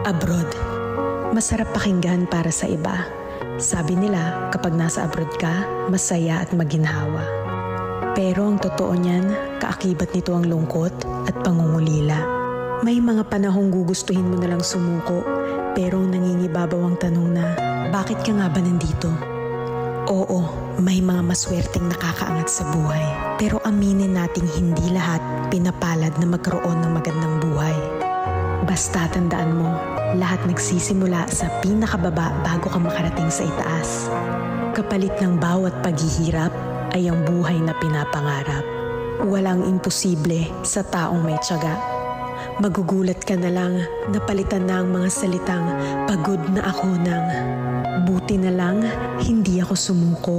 Abroad. Masarap pakinggan para sa iba. Sabi nila, kapag nasa abroad ka, masaya at maginhawa. Pero ang totoo niyan, kaakibat nito ang lungkot at pangungulila. May mga panahong gugustuhin mo nalang sumuko, pero nangingibabaw ang tanong na, bakit ka nga ba nandito? Oo, may mga maswerteng nakakaangat sa buhay. Pero aminin nating hindi lahat pinapalad na magkaroon ng magandang buhay. Basta tandaan mo, lahat nagsisimula sa pinakababa bago ka makarating sa itaas. Kapalit ng bawat paghihirap ay ang buhay na pinapangarap. Walang imposible sa taong may tiyaga. Magugulat ka na lang na palitan na ang mga salitang pagod na ako ng buti na lang hindi ako sumuko.